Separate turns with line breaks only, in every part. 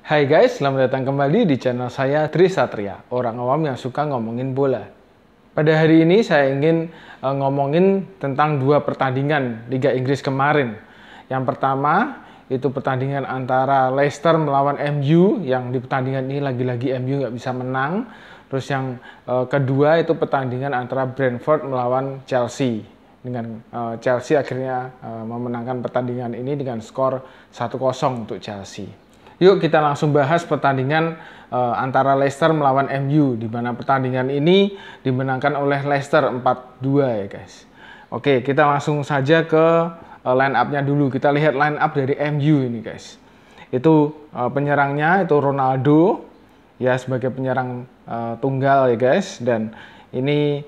Hai guys, selamat datang kembali di channel saya Tri Satria, orang awam yang suka ngomongin bola. Pada hari ini saya ingin ngomongin tentang dua pertandingan Liga Inggris kemarin. Yang pertama itu pertandingan antara Leicester melawan MU, yang di pertandingan ini lagi-lagi MU nggak bisa menang. Terus yang kedua itu pertandingan antara Brentford melawan Chelsea. Dengan Chelsea akhirnya memenangkan pertandingan ini dengan skor 1-0 untuk Chelsea. Yuk kita langsung bahas pertandingan antara Leicester melawan MU, di mana pertandingan ini dimenangkan oleh Leicester 4-2 ya guys. Oke, kita langsung saja ke line up-nya dulu. Kita lihat line up dari MU ini guys. Itu penyerangnya itu Ronaldo ya, sebagai penyerang tunggal ya guys, dan ini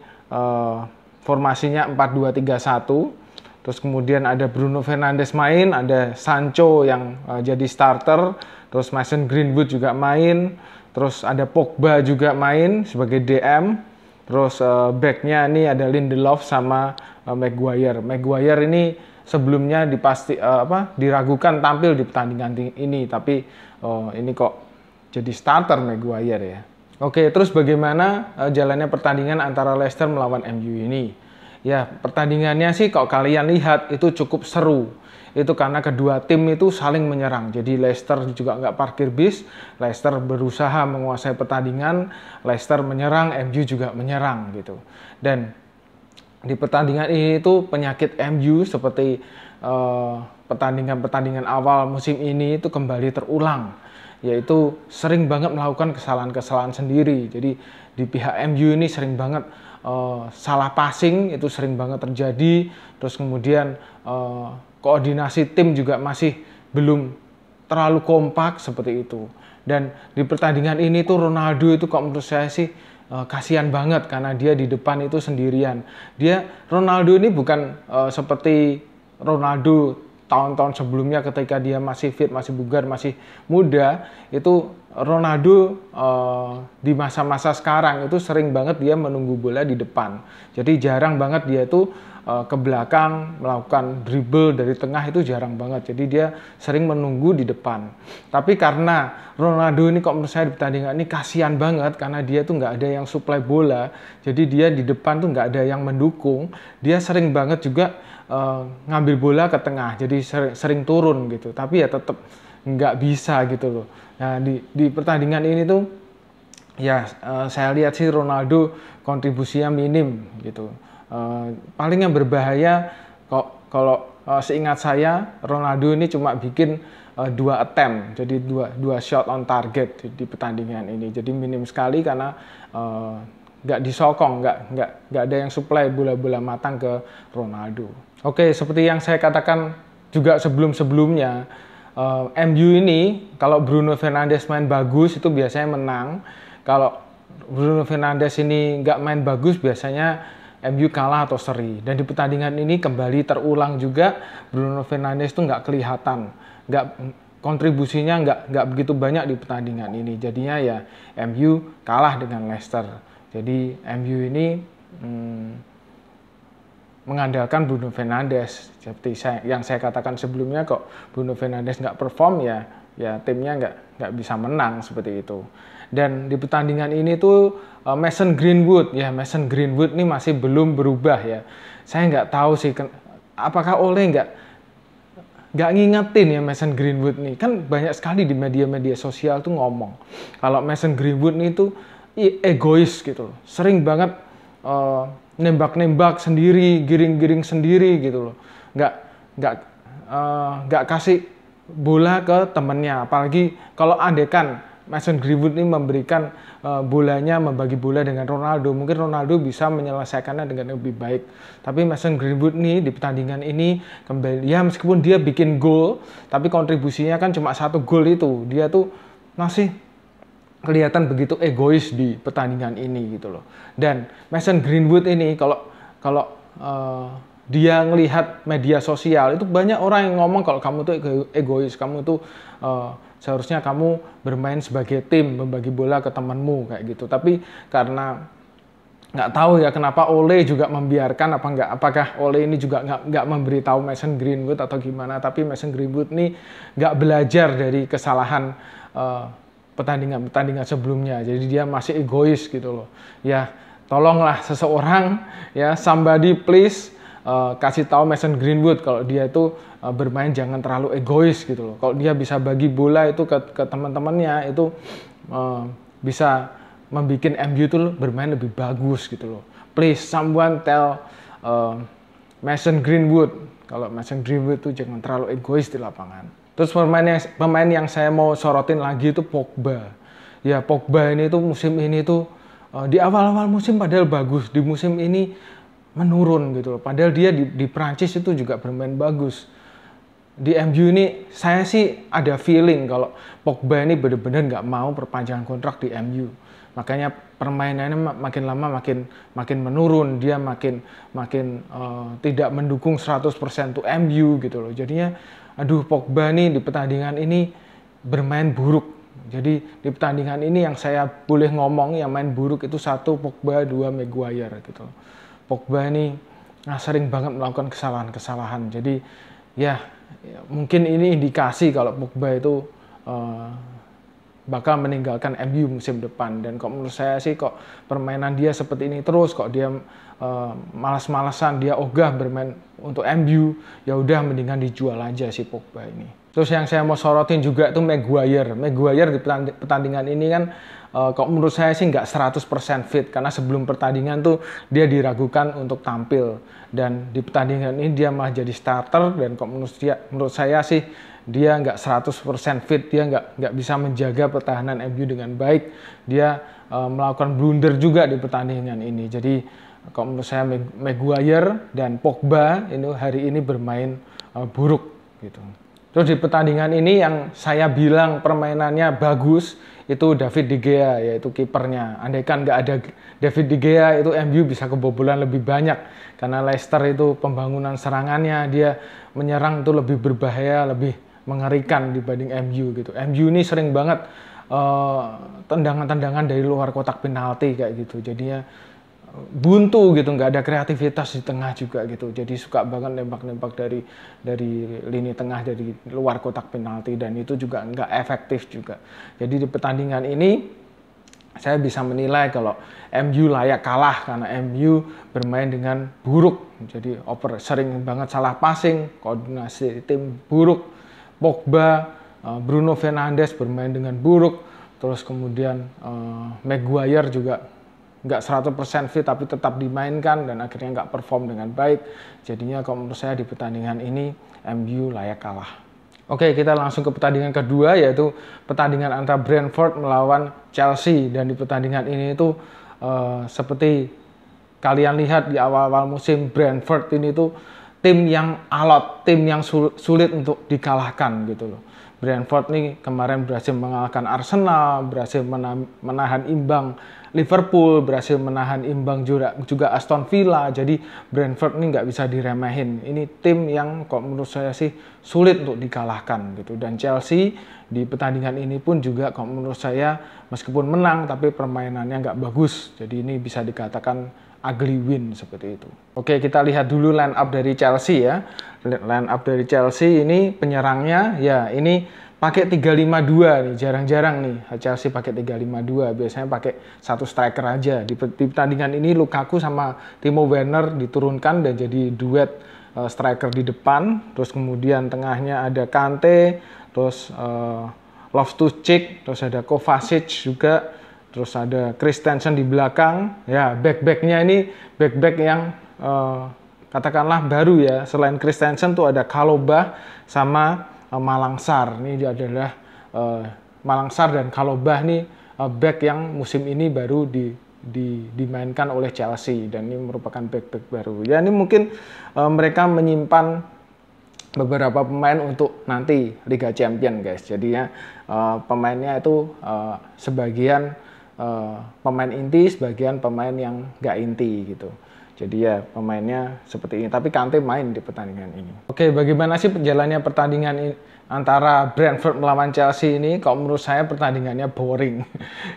formasinya 4-2-3-1. Terus kemudian ada Bruno Fernandes main, ada Sancho yang jadi starter, terus Mason Greenwood juga main, terus ada Pogba juga main sebagai DM, terus backnya ini ada Lindelof sama Maguire. Maguire ini sebelumnya diragukan tampil di pertandingan ini, tapi ini kok jadi starter Maguire ya. Oke, terus bagaimana jalannya pertandingan antara Leicester melawan MU ini? Ya, pertandingannya sih kalau kalian lihat itu cukup seru. Itu karena kedua tim itu saling menyerang. Jadi Leicester juga nggak parkir bis. Leicester berusaha menguasai pertandingan. Leicester menyerang, MU juga menyerang gitu. Dan di pertandingan ini itu penyakit MU seperti pertandingan-pertandingan awal musim ini itu kembali terulang. Yaitu sering banget melakukan kesalahan-kesalahan sendiri. Jadi di pihak MU ini sering banget salah passing, itu sering banget terjadi. Terus kemudian koordinasi tim juga masih belum terlalu kompak seperti itu. Dan di pertandingan ini tuh Ronaldo itu kok menurut saya sih kasihan banget, karena dia di depan itu sendirian. Ronaldo ini bukan seperti Ronaldo tahun-tahun sebelumnya ketika dia masih fit, masih bugar, masih muda. Itu Ronaldo di masa-masa sekarang itu sering banget dia menunggu bola di depan. Jadi jarang banget dia itu ke belakang melakukan dribble dari tengah, itu jarang banget. Jadi dia sering menunggu di depan. Tapi karena Ronaldo ini kok menurut saya di pertandingan ini kasihan banget, karena dia tuh nggak ada yang suplai bola. Jadi dia di depan tuh nggak ada yang mendukung. Dia sering banget juga ngambil bola ke tengah, jadi sering turun gitu, tapi ya tetap nggak bisa gitu loh. Nah di pertandingan ini tuh ya saya lihat sih Ronaldo kontribusinya minim gitu. Paling yang berbahaya kalau seingat saya Ronaldo ini cuma bikin 2 attempt, jadi dua shot on target di pertandingan ini, jadi minim sekali karena nggak disokong, nggak ada yang supply bola-bola matang ke Ronaldo. Oke, seperti yang saya katakan juga sebelum-sebelumnya, MU ini kalau Bruno Fernandes main bagus itu biasanya menang. Kalau Bruno Fernandes ini nggak main bagus biasanya MU kalah atau seri. Dan di pertandingan ini kembali terulang juga, Bruno Fernandes itu nggak kelihatan, kontribusinya nggak begitu banyak di pertandingan ini. Jadinya ya MU kalah dengan Leicester. Jadi MU ini mengandalkan Bruno Fernandes, seperti yang saya katakan sebelumnya, kok Bruno Fernandes nggak perform ya timnya nggak bisa menang seperti itu. Dan di pertandingan ini tuh Mason Greenwood ini masih belum berubah ya. Saya nggak tahu sih apakah Ole nggak ngingetin ya Mason Greenwood nih. Kan banyak sekali di media-media sosial tuh ngomong kalau Mason Greenwood nih tuh egois gitu, sering banget nembak-nembak sendiri, giring-giring sendiri gitu loh. Nggak kasih bola ke temennya. Apalagi kalau andekan Mason Greenwood ini memberikan bolanya, membagi bola dengan Ronaldo, mungkin Ronaldo bisa menyelesaikannya dengan lebih baik. Tapi Mason Greenwood nih di pertandingan ini kembali, ya meskipun dia bikin gol, tapi kontribusinya kan cuma 1 gol itu. Dia tuh masih kelihatan begitu egois di pertandingan ini gitu loh. Dan Mason Greenwood ini kalau dia ngelihat media sosial itu banyak orang yang ngomong kalau kamu tuh egois, kamu tuh seharusnya kamu bermain sebagai tim, membagi bola ke temanmu kayak gitu. Tapi karena nggak tahu ya kenapa Ole juga membiarkan apakah Ole ini juga nggak memberitahu Mason Greenwood atau gimana, tapi Mason Greenwood ini nggak belajar dari kesalahan pertandingan sebelumnya. Jadi dia masih egois gitu loh. Ya, tolonglah seseorang ya, somebody please kasih tahu Mason Greenwood kalau dia itu bermain jangan terlalu egois gitu loh. Kalau dia bisa bagi bola itu ke teman-temannya, itu bisa membuat MU itu bermain lebih bagus gitu loh. Please someone tell Mason Greenwood kalau Mason Greenwood itu jangan terlalu egois di lapangan. Terus pemain yang saya mau sorotin lagi itu Pogba. Ya, Pogba ini tuh musim ini tuh di awal-awal musim padahal bagus, di musim ini menurun gitu loh. Padahal dia di Prancis itu juga bermain bagus. Di MU ini saya sih ada feeling kalau Pogba ini benar-benar nggak mau perpanjangan kontrak di MU. Makanya permainannya makin lama makin menurun, dia makin tidak mendukung 100% untuk MU gitu loh. Jadinya aduh, Pogba nih di pertandingan ini bermain buruk. Jadi di pertandingan ini yang saya boleh ngomong yang main buruk itu 1 Pogba, 2 Maguire gitu. Pogba ini sering banget melakukan kesalahan-kesalahan. Jadi ya mungkin ini indikasi kalau Pogba itu bakal meninggalkan MU musim depan. Dan kok menurut saya sih kok permainan dia seperti ini terus, kok dia malas-malasan, dia ogah bermain untuk MU, ya udah mendingan dijual aja si Pogba ini. Terus yang saya mau sorotin juga itu Maguire. Maguire di pertandingan ini kan kok menurut saya sih nggak 100% fit, karena sebelum pertandingan tuh dia diragukan untuk tampil, dan di pertandingan ini dia malah jadi starter. Dan kok menurut saya sih dia nggak 100% fit, dia nggak bisa menjaga pertahanan MU dengan baik. Dia melakukan blunder juga di pertandingan ini. Jadi kok menurut saya Maguire dan Pogba ini hari ini bermain buruk gitu. Terus di pertandingan ini yang saya bilang permainannya bagus itu David De Gea, yaitu kipernya. Andaikan nggak ada David De Gea itu MU bisa kebobolan lebih banyak, karena Leicester itu pembangunan serangannya, dia menyerang itu lebih berbahaya, lebih mengerikan dibanding MU gitu. MU ini sering banget tendangan-tendangan dari luar kotak penalti kayak gitu. Jadinya buntu gitu, nggak ada kreativitas di tengah juga gitu. Jadi suka banget nembak-nembak dari lini tengah, dari luar kotak penalti, dan itu juga nggak efektif juga. Jadi di pertandingan ini saya bisa menilai kalau MU layak kalah karena MU bermain dengan buruk. Jadi sering banget salah passing, koordinasi tim buruk. Pogba, Bruno Fernandes bermain dengan buruk. Terus kemudian Maguire juga nggak 100% fit tapi tetap dimainkan dan akhirnya nggak perform dengan baik. Jadinya kalau menurut saya di pertandingan ini MU layak kalah. Oke, kita langsung ke pertandingan kedua, yaitu pertandingan antara Brentford melawan Chelsea. Dan di pertandingan ini itu seperti kalian lihat di awal-awal musim, Brentford ini tuh tim yang alot, tim yang sulit untuk dikalahkan gitu loh. Brentford nih kemarin berhasil mengalahkan Arsenal, berhasil menahan imbang Liverpool, berhasil menahan imbang juga Aston Villa. Jadi Brentford ini nggak bisa diremehin. Ini tim yang kok menurut saya sih sulit untuk dikalahkan gitu. Dan Chelsea di pertandingan ini pun juga kok menurut saya meskipun menang tapi permainannya nggak bagus. Jadi ini bisa dikatakan ugly win seperti itu. Oke, kita lihat dulu line up dari Chelsea ya. Line up dari Chelsea ini penyerangnya ya ini pakai 352 nih, jarang-jarang nih Chelsea pakai 352, biasanya pakai satu striker aja. Di pertandingan ini Lukaku sama Timo Werner diturunkan dan jadi duet striker di depan. Terus kemudian tengahnya ada Kante, terus Loftus-Cheek, terus ada Kovacic juga, terus ada Christensen di belakang. Ya, back-backnya ini back-back yang katakanlah baru ya. Selain Christensen tuh ada Kalobah sama Malangsar. Ini adalah Malangsar dan Kalobah nih back yang musim ini baru dimainkan oleh Chelsea, dan ini merupakan back-back baru. Ya, ini mungkin mereka menyimpan beberapa pemain untuk nanti Liga Champion guys. Jadinya pemainnya itu sebagian pemain inti, sebagian pemain yang nggak inti gitu. Jadi ya pemainnya seperti ini. Tapi Kante main di pertandingan ini. Oke, bagaimana sih jalannya pertandingan ini antara Brentford melawan Chelsea ini? Kalau menurut saya pertandingannya boring.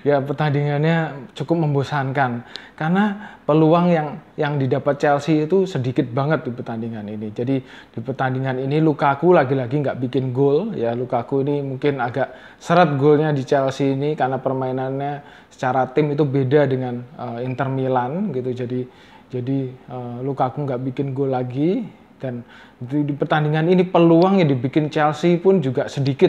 Ya pertandingannya cukup membosankan. Karena peluang yang didapat Chelsea itu sedikit banget di pertandingan ini. Jadi di pertandingan ini Lukaku lagi-lagi nggak bikin gol. Ya Lukaku ini mungkin agak seret golnya di Chelsea ini karena permainannya secara tim itu beda dengan Inter Milan gitu. Jadi Lukaku nggak bikin gol lagi, dan di pertandingan ini peluang yang dibikin Chelsea pun juga sedikit.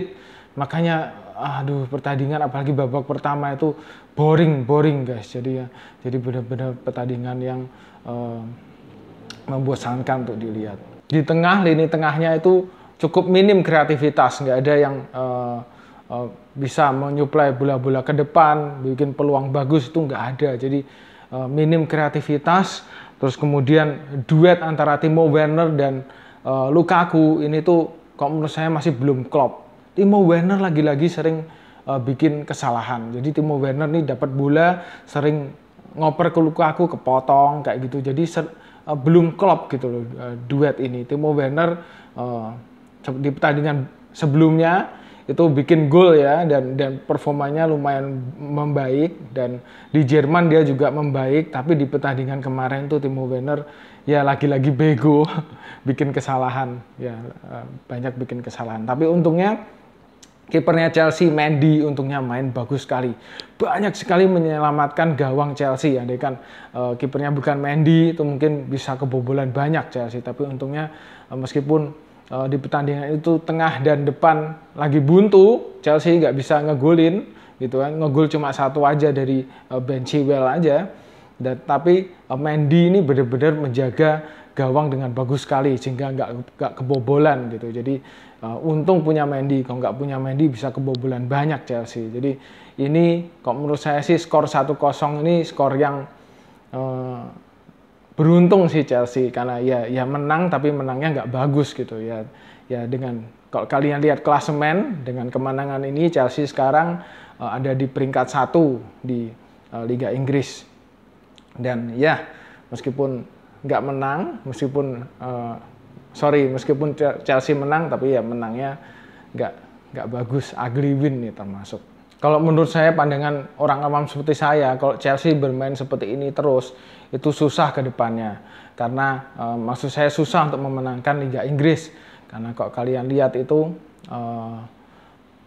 Makanya aduh, pertandingan apalagi babak pertama itu boring guys. Jadi benar-benar pertandingan yang membosankan untuk dilihat. Di tengah, lini tengahnya itu cukup minim kreativitas, nggak ada yang bisa menyuplai bola-bola ke depan, bikin peluang bagus, itu nggak ada. Jadi minim kreativitas. Terus kemudian duet antara Timo Werner dan Lukaku ini tuh kalau menurut saya masih belum klop. Timo Werner lagi-lagi sering bikin kesalahan. Jadi Timo Werner nih dapat bola sering ngoper ke Lukaku, kepotong kayak gitu. Jadi belum klop gitu loh duet ini. Timo Werner di pertandingan sebelumnya itu bikin gol ya, dan performanya lumayan membaik, dan di Jerman dia juga membaik. Tapi di pertandingan kemarin tuh Timo Werner ya lagi-lagi bego bikin kesalahan ya, banyak bikin kesalahan. Tapi untungnya kipernya Chelsea, Mendy, untungnya main bagus sekali, banyak sekali menyelamatkan gawang Chelsea. Andai kan kipernya bukan Mendy itu mungkin bisa kebobolan banyak Chelsea. Tapi untungnya meskipun di pertandingan itu tengah dan depan lagi buntu, Chelsea nggak bisa ngegolin gitu kan, ngegol cuma satu aja dari Ben Chilwell aja. Tapi Mendy ini benar-benar menjaga gawang dengan bagus sekali sehingga nggak kebobolan gitu. Jadi untung punya Mendy, kalau nggak punya Mendy bisa kebobolan banyak Chelsea. Jadi ini kalau menurut saya sih skor 1-0 ini skor yang beruntung sih Chelsea, karena ya menang tapi menangnya nggak bagus gitu ya. Ya dengan kalau kalian lihat klasemen, dengan kemenangan ini Chelsea sekarang ada di peringkat 1 di Liga Inggris. Dan ya meskipun nggak menang, meskipun Chelsea menang, tapi ya menangnya nggak bagus, ugly win nih termasuk. Kalau menurut saya, pandangan orang awam seperti saya, kalau Chelsea bermain seperti ini terus, itu susah ke depannya. Karena maksud saya susah untuk memenangkan Liga Inggris. Karena kalau kalian lihat itu,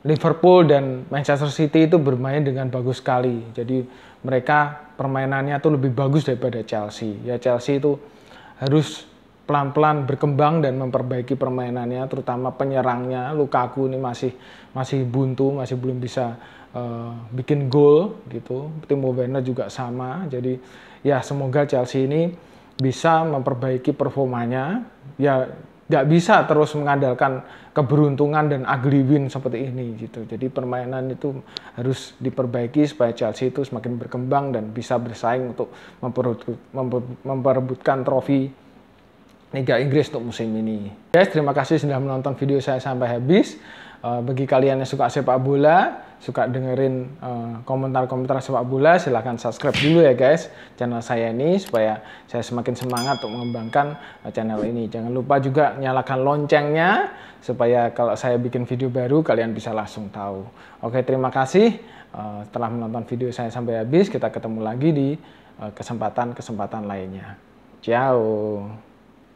Liverpool dan Manchester City itu bermain dengan bagus sekali. Jadi mereka permainannya tuh lebih bagus daripada Chelsea. Ya Chelsea itu harus pelan-pelan berkembang dan memperbaiki permainannya, terutama penyerangnya. Lukaku ini masih buntu, masih belum bisa bikin gol gitu. Timo Werner juga sama. Jadi ya semoga Chelsea ini bisa memperbaiki performanya. Ya nggak bisa terus mengandalkan keberuntungan dan ugly win seperti ini gitu. Jadi permainan itu harus diperbaiki supaya Chelsea itu semakin berkembang dan bisa bersaing untuk memperebutkan trofi Liga Inggris untuk musim ini. Guys, terima kasih sudah menonton video saya sampai habis. Bagi kalian yang suka sepak bola, suka dengerin komentar-komentar sepak bola, silahkan subscribe dulu ya guys channel saya ini, supaya saya semakin semangat untuk mengembangkan channel ini. Jangan lupa juga nyalakan loncengnya, supaya kalau saya bikin video baru kalian bisa langsung tahu. Oke, terima kasih telah menonton video saya sampai habis. Kita ketemu lagi di kesempatan-kesempatan lainnya. Ciao.